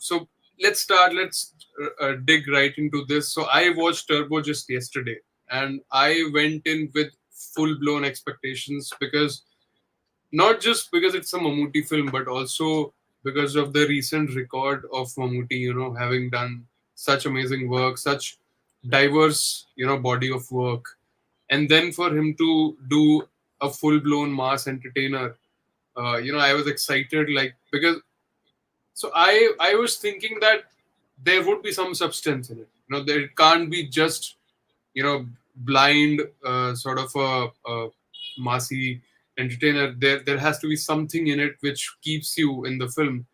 so let's start. Let's dig right into this. So I watched Turbo just yesterday, and I went in with full blown expectations because not just because it's a Mammootty film, but also because of the recent record of Mammootty, having done such amazing work, such diverse, body of work. And then for him to do a full blown mass entertainer, I was excited, like, because so I was thinking that there would be some substance in it. There it can't be just blind sort of a massy entertainer. There has to be something in it which keeps you in the film.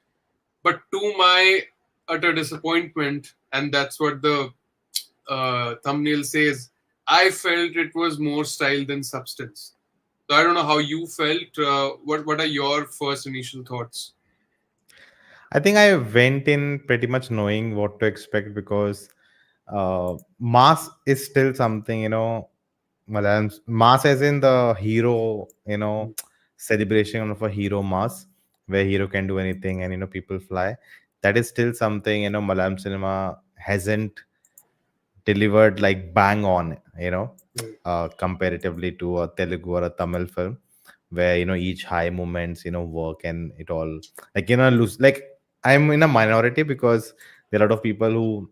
But to my utter disappointment, and that's what the thumbnail says, I felt it was more style than substance. So I don't know how you felt. What are your first initial thoughts? I think I went in pretty much knowing what to expect because mass is still something, Malayalam mass as in the hero, celebration of a hero mass where hero can do anything and people fly. That is still something Malayalam cinema hasn't delivered like bang on, Right. comparatively to a Telugu or a Tamil film, where each high moments work and it all like lose like I'm in a minority because there are a lot of people who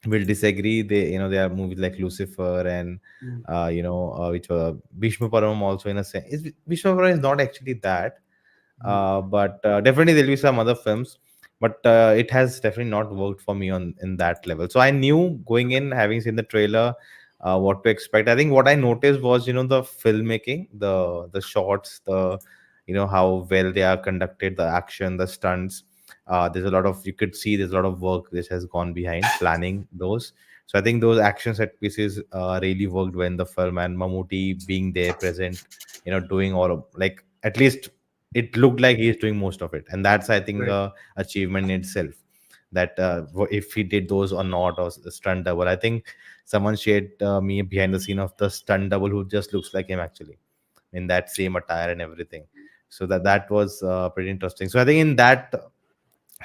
will disagree. There are movies like Lucifer and Mm. which were Bhishma Param also in a sense. Bhishma Param is not actually that, Mm. but definitely there'll be some other films, but it has definitely not worked for me on in that level. So I knew going in, having seen the trailer, what to expect. I think what I noticed was the filmmaking, the shots, the how well they are conducted, the action, the stunts. There's a lot of, you could see there's a lot of work which has gone behind planning those. So I think those action set pieces really worked well in the film, and Mammootty being there present, doing all of, like, at least it looked like he's doing most of it, and that's, I think, Right. achievement in itself. That if he did those or not, or stunt double. I think someone shared me behind the scene of the stunt double who just looks like him actually, in that same attire and everything. So that was pretty interesting. So I think in that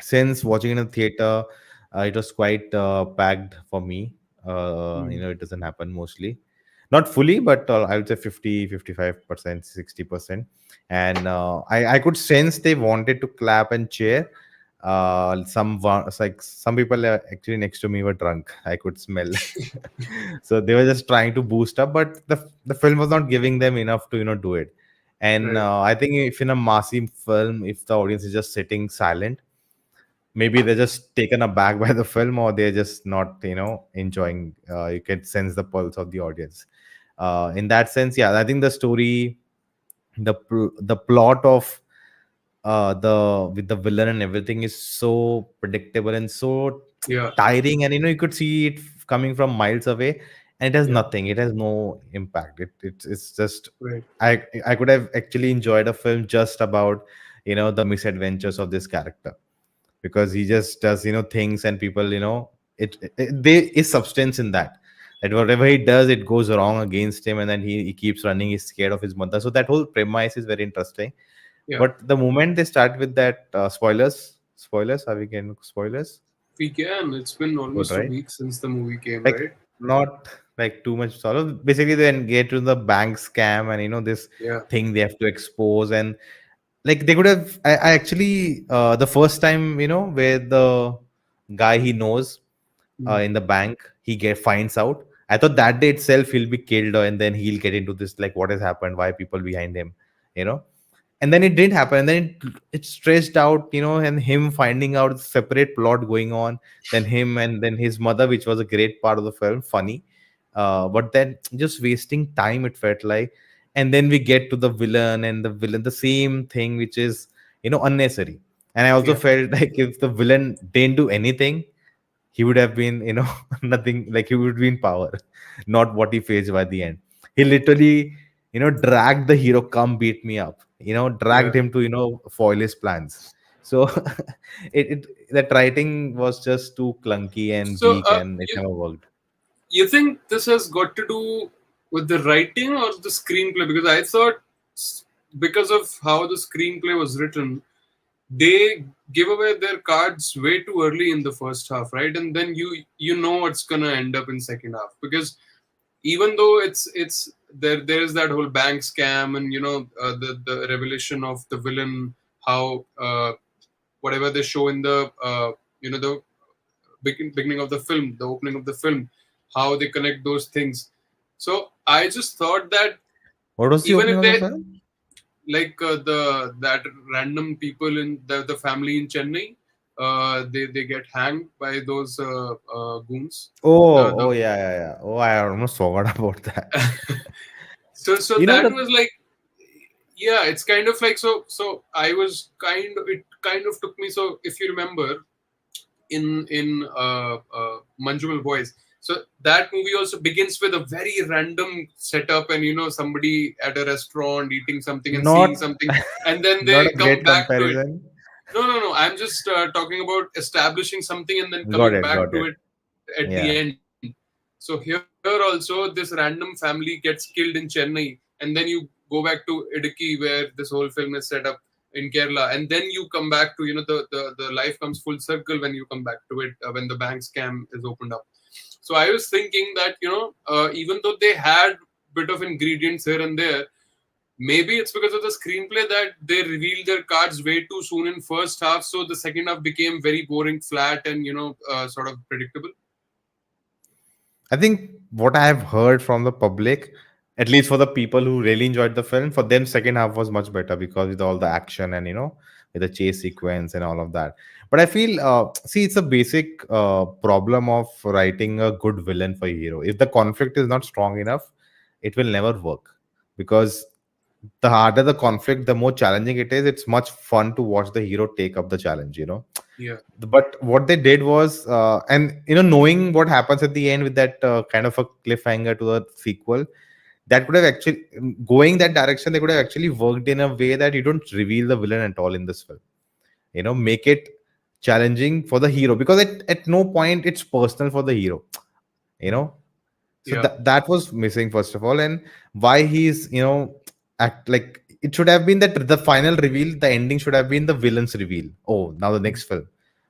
since watching in a theater, it was quite packed for me. Mm. It doesn't happen mostly, not fully, but I would say 50, 55%, 60%. And I could sense they wanted to clap and cheer. It's like some people actually next to me were drunk. I could smell. So they were just trying to boost up, but the film was not giving them enough to do it. And Right. I think if in a massive film, if the audience is just sitting silent, maybe they're just taken aback by the film, or they're just not enjoying. You can sense the pulse of the audience. In that sense, yeah, I think the story, the plot of the with the villain and everything is so predictable and so Yeah. tiring, and you could see it coming from miles away, and it has Yeah. nothing, it has no impact. It's just, Right. I could have actually enjoyed a film just about the misadventures of this character, because he just does things, and people there is substance in that, that whatever he does, it goes wrong against him, and then he keeps running, he's scared of his mother. So that whole premise is very interesting. Yeah. But the moment they start with that spoilers, are we getting spoilers? We can. It's been Good, almost a right? week since the movie came, Like, right? not like too much sorrow. Basically, then get to the bank scam, and this Yeah. thing they have to expose. And like they could have, I actually the first time where the guy he knows Mm. in the bank, he get finds out, I thought that day itself he'll be killed, and then he'll get into this, like, what has happened, why people behind him, you know and then it didn't happen, and then it stretched out, and him finding out separate plot going on, then him and then his mother, which was a great part of the film, funny, but then just wasting time, it felt like. And then we get to the villain, and the villain, the same thing, which is unnecessary. And I also Yeah. felt like if the villain didn't do anything, he would have been nothing, like he would be in power, not what he faced by the end. He literally dragged the hero, come beat me up, Yeah. dragged him to foil his plans. So that writing was just too clunky and So, weak, and it you never worked. you think this has got to do with the writing or the screenplay? Because I thought, because of how the screenplay was written, they give away their cards way too early in the first half, right? And then you know what's gonna end up in second half, because even though it's there is that whole bank scam, and the revelation of the villain, how whatever they show in the beginning of the film, the opening of the film, how they connect those things. So I just thought that What was the even opening if of the they, film? like the that random people in the family in Chennai, they get hanged by those goons. Oh, The yeah, yeah, yeah. Oh, I almost forgot about that. so You know that the was like, yeah, it's kind of like, so I was it kind of took me. So if you remember, in Manjumal Boys. So that movie also begins with a very random setup, and somebody at a restaurant eating something and not seeing something, and then not they a come great back to it. comparison. No, no, no. I'm just talking about establishing something and then Got coming it, back got to it. it at the Yeah. end. So here also, this random family gets killed in Chennai, and then you go back to Idiki, where this whole film is set up in Kerala, and then you come back to the life comes full circle when you come back to it, when the bank scam is opened up. So I was thinking that even though they had bit of ingredients here and there, maybe it's because of the screenplay that they revealed their cards way too soon in first half, so the second half became very boring, flat, and sort of predictable. I think what I have heard from the public, at least for the people who really enjoyed the film, for them second half was much better because with all the action and with the chase sequence and all of that. But I feel, see, it's a basic problem of writing a good villain for a hero. If the conflict is not strong enough, it will never work, because the harder the conflict, the more challenging it is. It's much fun to watch the hero take up the challenge. Yeah, But what they did was, and knowing what happens at the end with that kind of a cliffhanger to the sequel, that could have actually, going that direction, they could have actually worked in a way that you don't reveal the villain at all in this film. Make it challenging for the hero, because at no point it's personal for the hero. you know so yeah, that was missing, first of all. And why he's act like, it should have been that the final reveal, the ending should have been the villain's reveal. Oh, now the next film,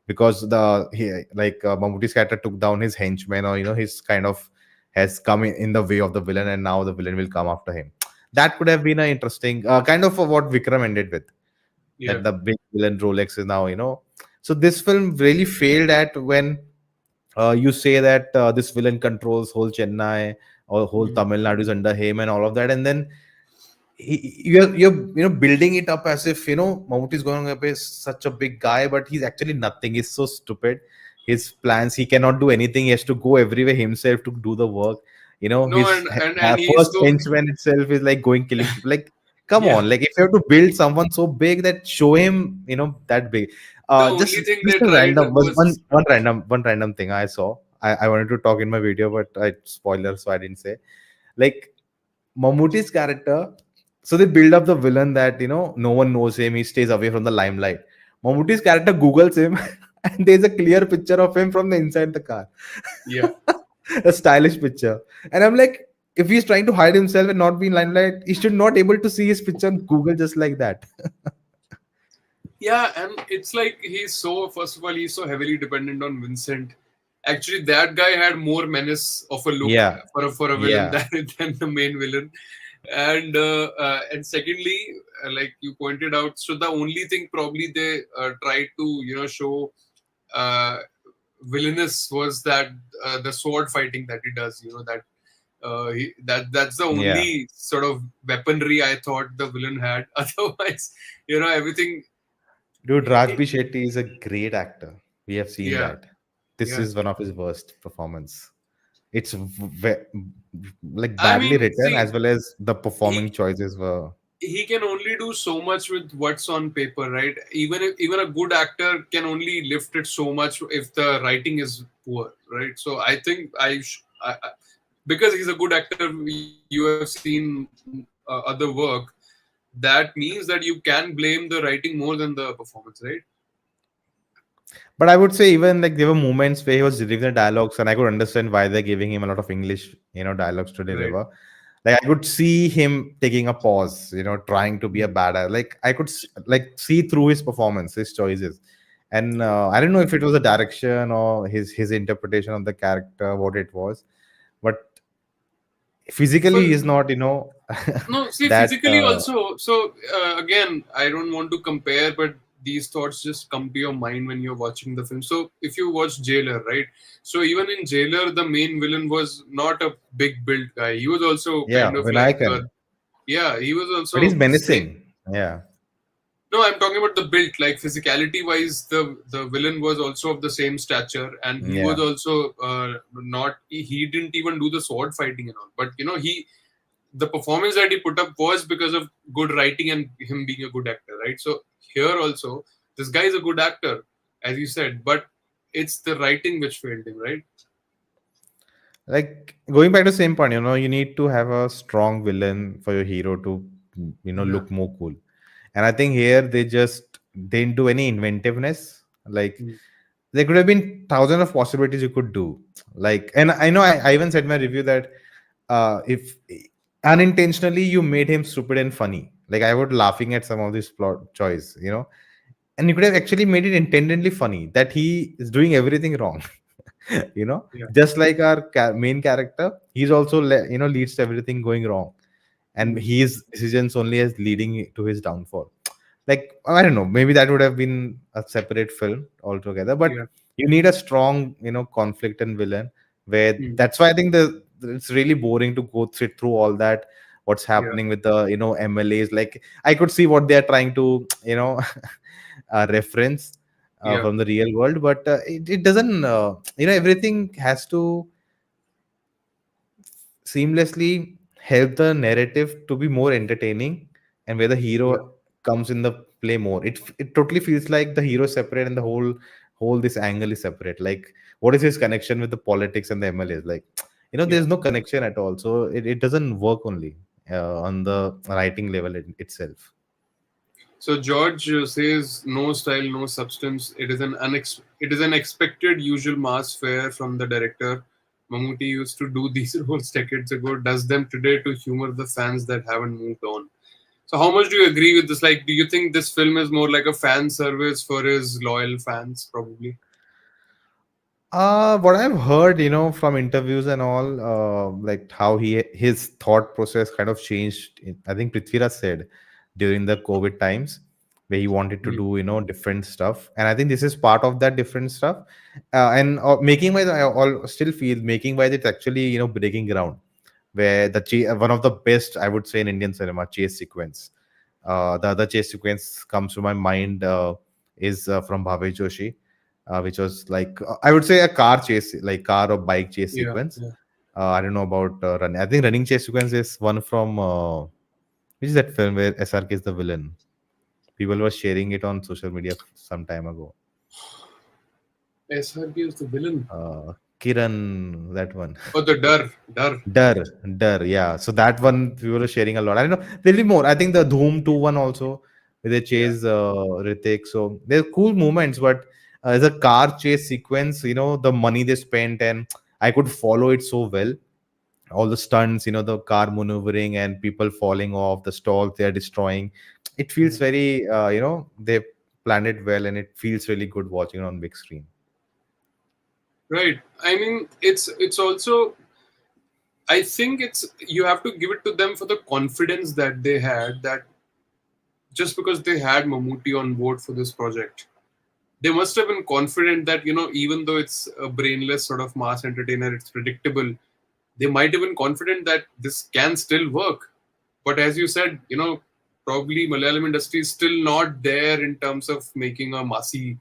because Mammootty's character took down his henchman, or his kind of has come in the way of the villain, and now the villain will come after him. That could have been an interesting kind of what Vikram ended with, yeah. that the big villain Rolex is now. So this film really failed at when you say that this villain controls whole Chennai or whole Mhm. Tamil Nadu is under him and all of that, and then you're building it up as if Mammootty is going to be such a big guy, but he's actually nothing. He's so stupid. His plans, he cannot do anything. He has to go everywhere himself to do the work. No, His and he's first so, henchman itself is like going killing people. Like, come yeah. on, like if you have to build someone so big, that show him that big. The Just only thing just they a tried random was was, one random thing I saw. I wanted to talk in my video, but I spoiler, so I didn't say. Like, Mammootty's character, so they build up the villain that no one knows him. He stays away from the limelight. Mammootty's character Googles him, and there's a clear picture of him from the inside the car, yeah, a stylish picture. And I'm like, if he's trying to hide himself and not be in limelight, he should not able to see his picture on Google just like that. yeah. And it's like, he's so, first of all, he's so heavily dependent on Vincent. Actually, that guy had more menace of a look Yeah, for a villain yeah, than the main villain. And secondly, like you pointed out, so the only thing probably they tried to show uh, villainous was that the sword fighting that he does. That that's the yeah. only sort of weaponry I thought the villain had. Otherwise, everything. Dude, Rajbi Shetty is a great actor. We have seen Yeah, that. This yeah. is one of his worst performance. It's like I badly mean, written, see, as well as the he performing choices were. he can only do so much with what's on paper, right? Even a good actor can only lift it so much if the writing is poor, right? So I think because he's a good actor, you have seen other work. That means that you can blame the writing more than the performance, right? But I would say, even like, there were moments where he was delivering the dialogues, and I could understand why they're giving him a lot of English, dialogues to Right. deliver. Like, I could see him taking a pause, trying to be a Mhm. badass. Like, I could like see through his performance, his choices. And I don't know if it was a direction or his interpretation of the character, what it was, but physically For he's not, no, see, that. physically also. So again, I don't want to compare, but these thoughts just come to your mind when you're watching the film. So if you watch Jailer, right? So even in Jailer, the main villain was not a big built guy. He was also Yeah, kind of when I like, can. yeah, he was But he's also same. menacing. Yeah. No, I'm talking about the build, like physicality wise, the villain was also of the same stature, and he was Yeah. also not. He didn't even do the sword fighting and all. But he the performance that he put up was because of good writing and him being a good actor, right? So here also, this guy is a good actor, as you said, but it's the writing which failed him, right? Like going back to the same point, you need to have a strong villain for your hero to, Yeah. look more cool. And I think here they just didn't do any inventiveness. Like Mm. there could have been thousands of possibilities you could do. Like, and I know I even said in my review that if unintentionally you made him stupid and funny, like I was laughing at some of this plot choice, and you could have actually made it intendedly funny that he is doing everything wrong. Yeah. Just like our main character, he's also leads to everything going wrong, and Mm. his decisions only as leading to his downfall. Like I don't know, maybe that would have been a separate film altogether, but Yeah. you need a strong conflict and villain, where Mm. that's why I think it's really boring to go through all that, what's Yeah. happening with the MLAs. Like I could see what they're trying to reference Yeah. from the real world, but it doesn't everything has to seamlessly help the narrative to be more entertaining, and where the Yeah. hero comes in the play more. It totally feels like the hero is separate and the whole this angle is separate. Like what is his connection with the politics and the MLAs? Like Yeah. there's no connection at all, so it doesn't work only on the writing level itself. So George says, "No style, no substance. It is an expected usual mass fare from the director. Mammootty used to do these roles decades ago. Does them today to humor the fans that haven't moved on." So how much do you agree with this? Like, do you think this film is more like a fan service for his loyal fans? Probably. What I've heard, from interviews and all, like how his thought process kind of changed. I think Prithviraj said during the COVID times where he wanted to Mm. do, different stuff, and I think this is part of that different stuff. And making wise, I all still feel making wise it's actually breaking ground, where one of the best I would say in Indian cinema chase sequence. The other chase sequence comes to my mind is from Bhavesh Joshi, which was like I would say a car chase, like car or bike chase Yeah. sequence. Yeah. I don't know about running. I think running chase sequence is one from which is that film where SRK is the villain. People were sharing it on social media some time ago. SRB is the villain. Kiran, that one. Oh, the Dar. Dar. Dar, Dar, yeah. So that one people are sharing a lot. I don't know. There'll be more. I think the Dhoom 2 one also, where they Yeah. chase Ritik. So they're cool moments, but as a car chase sequence, the money they spent, and I could follow it so well. All the stunts, the car maneuvering and people falling off, the stalls they are destroying. It feels Mm. very, they planned it well, and it feels really good watching it on big screen. Right. I mean, it's also. I think it's you have to give it to them for the confidence that they had, that just because they had Mammootty on board for this project, they must have been confident that even though it's a brainless sort of mass entertainer, it's predictable. They might have been confident that this can still work. But as you said, probably Malayalam industry is still not there in terms of making a massy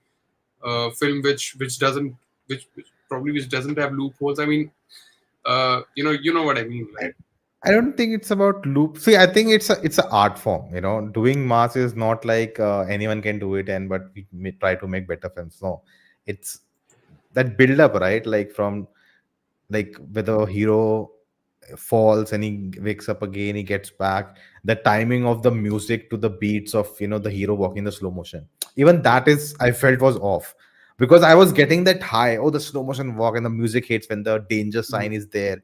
film which doesn't have loopholes. I mean, you know what I mean, right? I don't think it's about loop. See, I think it's a art form. Doing mass is not like anyone can do it, and but we may try to make better films. No, it's that build up, right? Like from like whether a hero falls and he wakes up again, he gets back. The timing of the music to the beats of the hero walking the slow motion. Even Yeah, that is I felt was off because I was getting that high. Oh, the slow motion walk and the music hits when the danger mm, sign is there,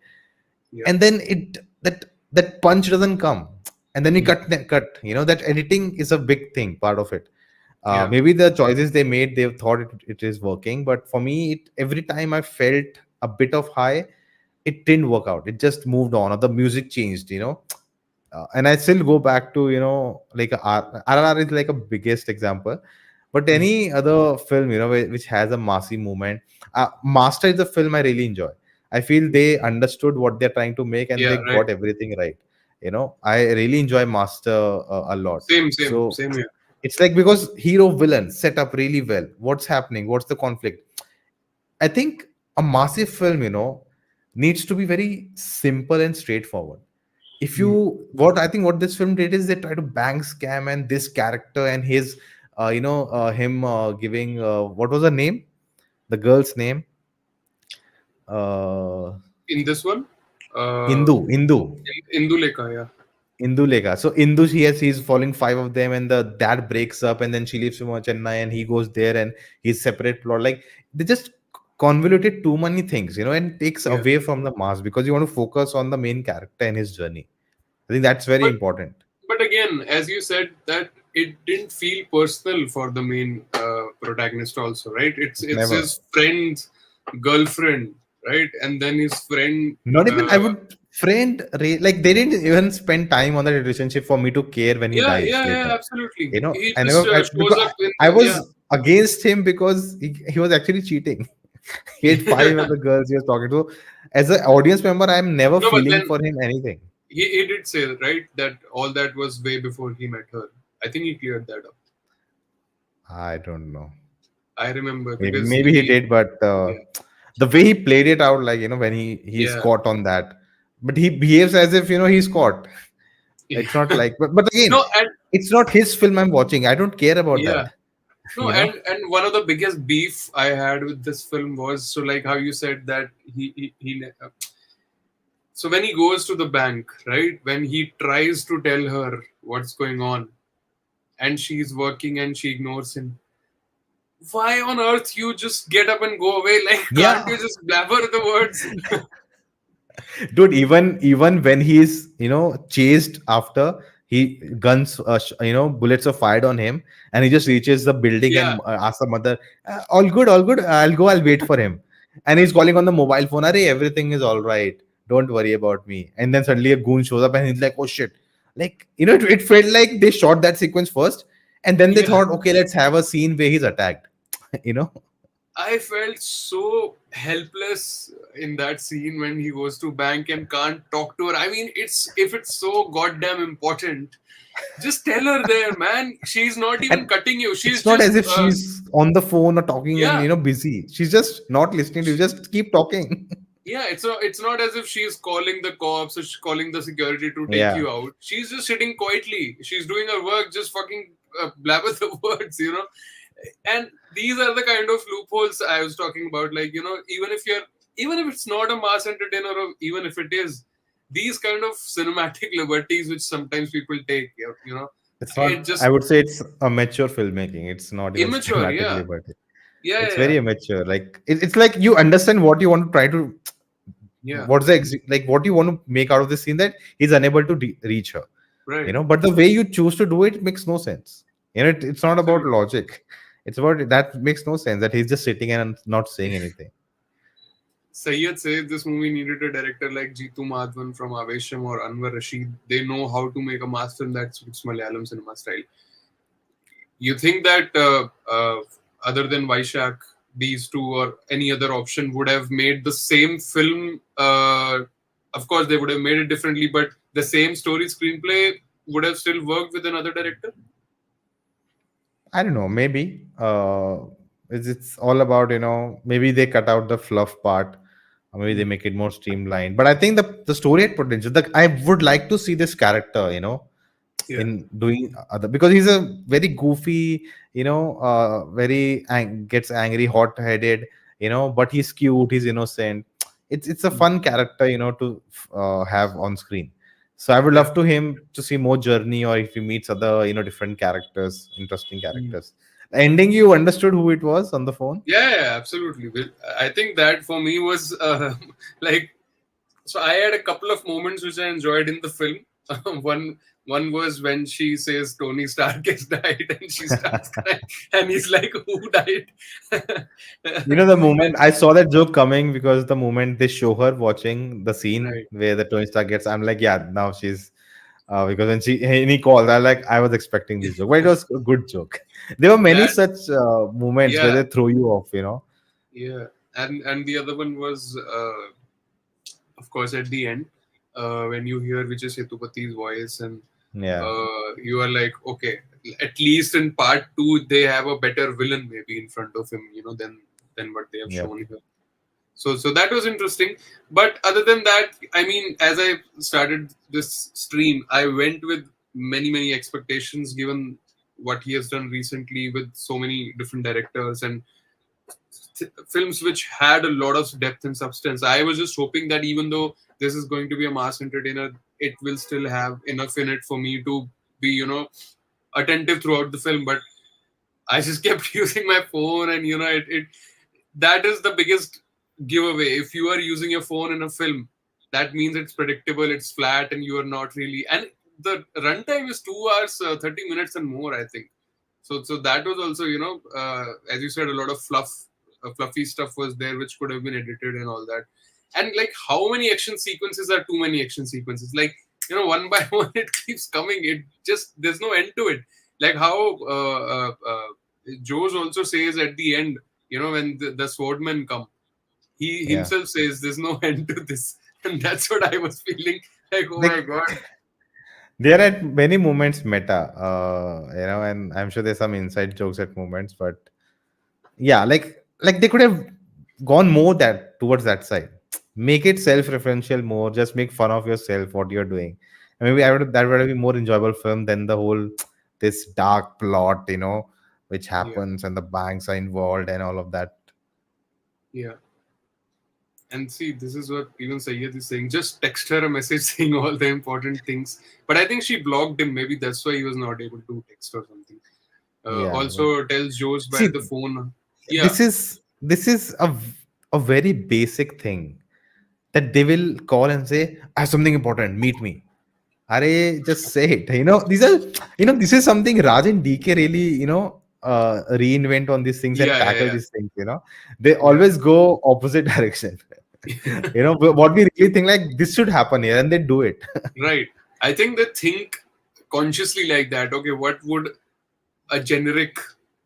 yeah, and then that punch doesn't come, and then we mm, cut. That editing is a big thing part of it. Yeah. Maybe the choices they made, they thought it is working, but for me, every time I felt a bit of high, it didn't work out. It just moved on, or the music changed, and I still go back to, like RRR is like a biggest example, but Mm. any other film, which has a massy movement. Master is a film I really enjoy. I feel they understood what they're trying to make and Yeah, they right. got everything right. I really enjoy Master a lot. So Same here. it's like, because hero villain set up really well. What's happening? What's the conflict? I think a massive film, needs to be very simple and straightforward. If Mm. you what I think what this film did is they try to bang scam and this character and his him giving what was her name, the girl's name, uh In this one, Indu. Indulekha, yeah. Induleka. So Indu, he's following five of them, and the dad breaks up, and then she leaves from Chennai, and he goes there, and he's separate plot. Like, they just convoluted too many things, and takes Yeah. away from the mass, because you want to focus on the main character and his journey. I think that's very But important. again, as you said, that it didn't feel personal for the main protagonist also, right? It's Never. his friend's girlfriend, right? And then his friend, Not even I would like, they didn't even spend time on that relationship for me to care when he yeah, dies yeah, later. yeah, absolutely. He I just never shows because up in I the, yeah, was against him because he was actually cheating. He had five yeah. other girls he was talking to. As an audience member, I'm never No, but feeling then for him anything. he did say, right, that all that was way before he met her. I think he cleared that up. I don't know. I remember because Maybe he he, did, but yeah, the way he played it out, like, when he's yeah, caught on that, but he behaves as if he's caught. yeah. It's not like, but again, No, and it's not his film I'm watching. I don't care about yeah. that. No, You know. and one of the biggest beef I had with this film was, so like how you said that so when he goes to the bank, right? When he tries to tell her what's going on, and she's working and she ignores him. Why on earth you just get up and go away? Like, can't Yeah, you just blabber the words? dude. Even when he's chased after, he guns bullets are fired on him, and he just reaches the building Yeah, and asks the mother, all good, all good, I'll go, I'll wait for him." And he's calling on the mobile phone, "Arey, everything is all right, don't worry about me." And then suddenly a goon shows up and he's like, "Oh shit." Like, it felt like they shot that sequence first, and then they yeah. thought, okay, let's have a scene where he's attacked. you know I felt so helpless in that scene when he goes to bank and can't talk to her. I mean, if it's so goddamn important, just tell her there, man. She's not even and cutting you. She's it's not as just if she's on the phone or talking and yeah. busy. She's just not listening to you. Just keep talking. Yeah, it's not as if she's calling the cops or she's calling the security to take Yeah, you out. She's just sitting quietly. She's doing her work, just fucking blabber the words. And these are the kind of loopholes I was talking about. Like, even if it's not a mass entertainer, or even if it is, these kind of cinematic liberties which sometimes people take, it's it not. I just would say it's a mature filmmaking. It's not even immature. cinematic Yeah, liberty. yeah, It's yeah, very yeah. immature. Like, it's like you understand what you want to try to. Yeah. What's the like? What you want to make out of this scene, that he's unable to reach her. Right. But the way you choose to do it makes no sense. It's not about Absolutely. logic. It's about that makes no sense, that he's just sitting and not saying anything. Sayyid says this movie needed a director like Jeetu Madhavan from Avesham or Anwar Rashid. They know how to make a mass film that suits Malayalam cinema style. You think that other than Vaishak, these two or any other option would have made the same film? Of course, they would have made it differently, but the same story screenplay would have still worked with another director? I don't know. Maybe it's all about, maybe they cut out the fluff part, or maybe they Hmm. make it more streamlined. But I think the story had potential. I would like to see this character, Yeah. in doing other, because he's a very goofy, very gets angry, hot headed, but he's cute, he's innocent. It's a Hmm. fun character, to have on screen. So I would Yeah. love to him to see more journey, or if he meets other, different characters, interesting Hmm. characters. The ending, you understood who it was on the phone. Yeah, yeah, absolutely. I think that for me was like, so I had a couple of moments which I enjoyed in the film. One One was when she says Tony Stark has died and she starts crying, and he's like, "Who died?" You know, the And moment I saw that joke coming, because the moment they show her watching the scene right, where the Tony Stark gets, I'm like, yeah, now she's because when she he called, I was expecting this joke, but it was a good joke. There were many that such moments where yeah, they throw you off, you know. yeah, and the other one was, of course, at the end, when you hear Vijay Sethupathiy's voice, and Yeah, you are like, okay, at least in part two, they have a better villain maybe in front of him, than what they have yeah, shown here. So that was interesting. But other than that, I mean, as I started this stream, I went with many expectations given what he has done recently with so many different directors and films which had a lot of depth and substance. I was just hoping that even though this is going to be a mass entertainer, it will still have enough in it for me to be, attentive throughout the film. But I just kept using my phone, and it that is the biggest giveaway. If you are using your phone in a film, that means it's predictable, it's flat, and you are not really. And the runtime is 2 hours, 30 minutes, and more, I think. So that was also, as you said, a lot of fluffy stuff was there, which could have been edited and all that. And like, how many action sequences are too many action sequences? Like, one by one, it keeps coming. It just there's no end to it. Like how Joes also says at the end, when the swordmen come, he yeah. himself says there's no end to this, and that's what I was feeling. Like, oh my Like god. there are many moments meta, and I'm sure there's some inside jokes at moments, but yeah, like they could have gone more that towards that side. Make it self-referential more. Just make fun of yourself, what you're doing. And maybe that would have been more enjoyable film than the whole this dark plot, which Yeah, happens and the banks are involved and all of that. yeah. And see, this is what even Sayyed is saying. Just text her a message saying all the important things. But I think she blocked him. Maybe that's why he was not able to text or something. Yeah, but Also tells Joes by see, the phone. Yeah, this is a very basic thing that they will call and say, I have something important, meet me. Are just say it. This is something Raj and DK really, reinvent on these things and yeah, tackle yeah, these things. They yeah, always go opposite direction. yeah. What we really think like this should happen here, and they do it. Right. I think they think consciously like that. Okay, what would a generic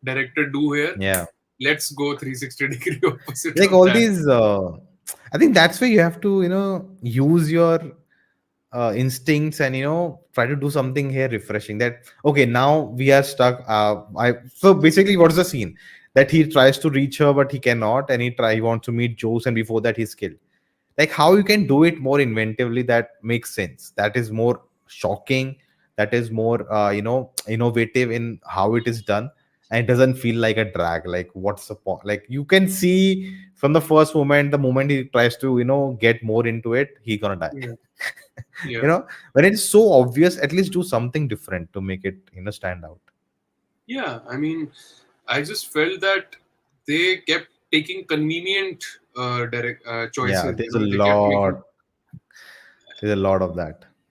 director do here? Yeah, Let's go 360-degree opposite like of all that. these. I think that's where you have to, use your instincts and try to do something here refreshing. That okay, now we are stuck. I so basically, what's the scene that he tries to reach her but he cannot, and he wants to meet Joes, and before that he's killed. Like how you can do it more inventively, that makes sense, that is more shocking, that is more innovative in how it is done, and it doesn't feel like a drag. Like what's the point? Like you can see from the first moment, the moment he tries to get more into it, he gonna die. Yeah, yeah, When it's so obvious, at least do something different to make it stand out. yeah. I mean, I just felt that they kept taking convenient direct Yeah, choices. They kept making. there's a lot of that.